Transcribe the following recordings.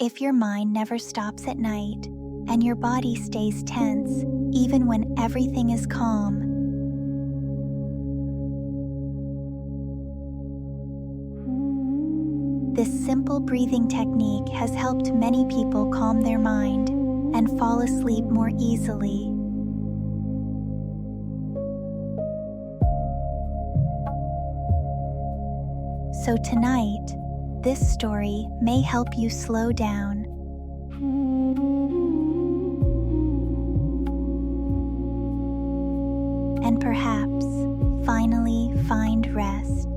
If your mind never stops at night and your body stays tense even when everything is calm, this simple breathing technique has helped many people calm their mind and fall asleep more easily. So tonight, this story may help you slow down and perhaps finally find rest.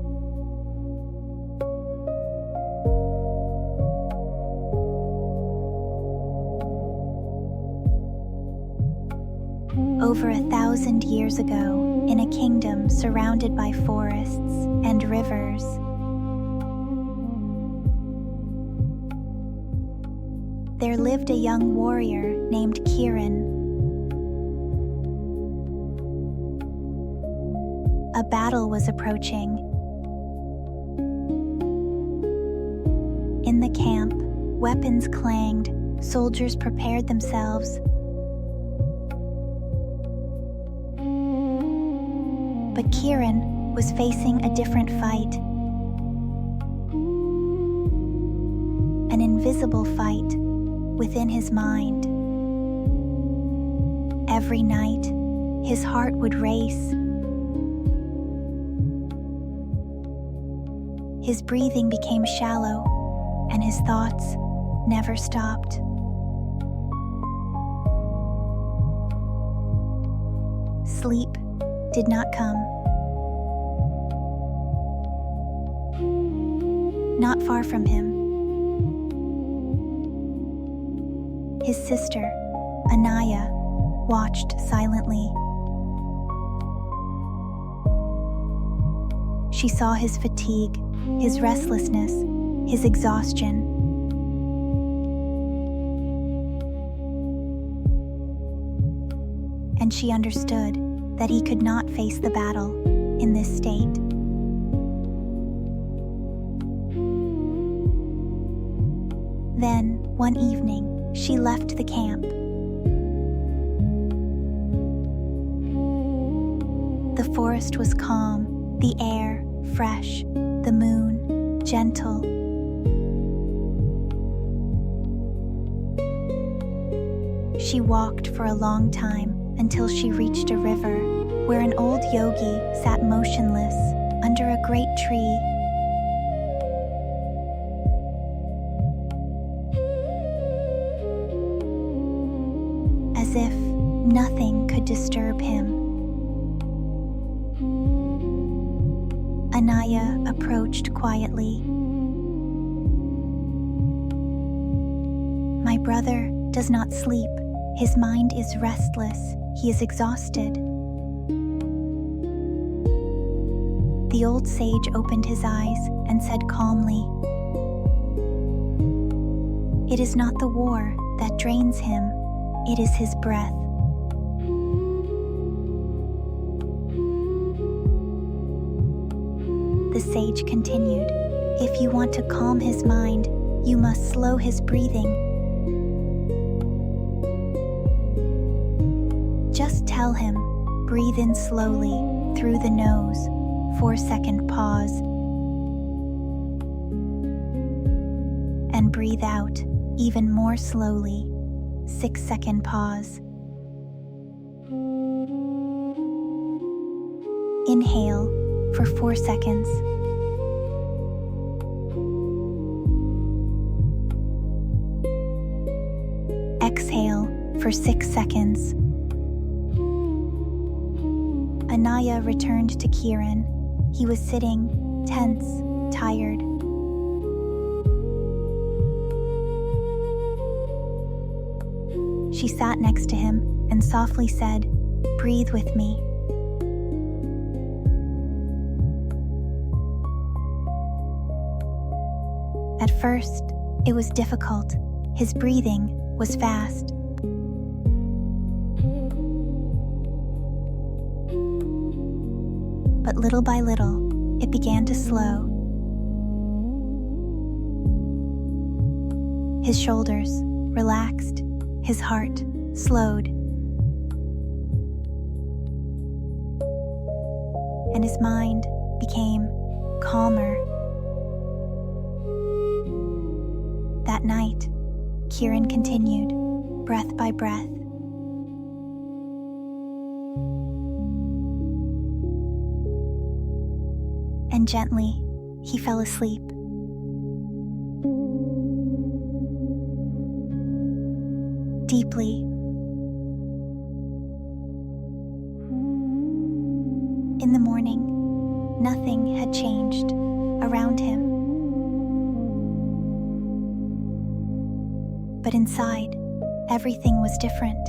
Over 1,000 years ago, in a kingdom surrounded by forests and rivers, there lived a young warrior named Kiran. A battle was approaching. In the camp, weapons clanged, soldiers prepared themselves. But Kiran was facing a different fight. An invisible fight within his mind. Every night, his heart would race. His breathing became shallow, and his thoughts never stopped. Sleep did not come. Not far from him, his sister, Anaya, watched silently. She saw his fatigue, his restlessness, his exhaustion. And she understood that he could not face the battle in this state. Then, one evening, she left the camp. The forest was calm, the air fresh, the moon gentle. She walked for a long time until she reached a river where an old yogi sat motionless under a great tree. As if nothing could disturb him. Anaya approached quietly. "My brother does not sleep. His mind is restless. He is exhausted." The old sage opened his eyes and said calmly, "It is not the war that drains him. It is his breath." The sage continued, "If you want to calm his mind, you must slow his breathing. Just tell him, breathe in slowly through the nose, 4-second pause, and breathe out even more slowly, 6-second pause. Inhale for 4 seconds. Exhale for 6 seconds. Anaya returned to Kiran. He was sitting, tense, tired. She sat next to him and softly said, "Breathe with me." At first, it was difficult. His breathing was fast. But little by little, it began to slow. His shoulders relaxed, his heart slowed, and his mind became calmer. That night, Kiran continued, breath by breath. And gently, he fell asleep. Deeply. In the morning, nothing had changed around him. But inside, everything was different.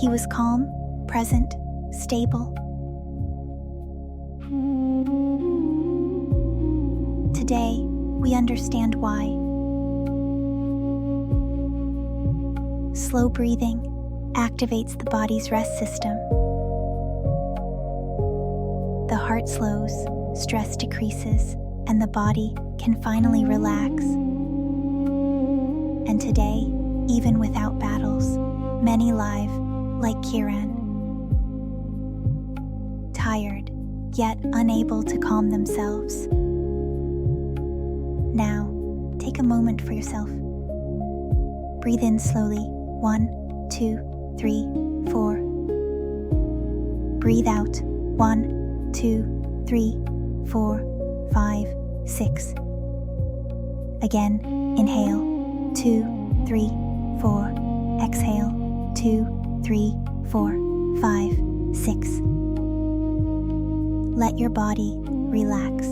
He was calm, present, stable. Today, we understand why. Slow breathing activates the body's rest system. The heart slows, stress decreases, and the body can finally relax. And today, even without battles, many live like Kiran. Tired, yet unable to calm themselves. Now, take a moment for yourself. Breathe in slowly. 1, 2, 3, 4. Breathe out. 1, 2, 3, 4, 5, 6. Again, inhale. 2, 3, 4. Exhale. 2, 3, 4, 5, 6. Let your body relax.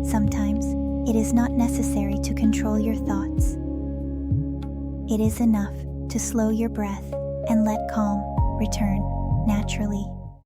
Sometimes it is not necessary to control your thoughts. It is enough to slow your breath and let calm return naturally.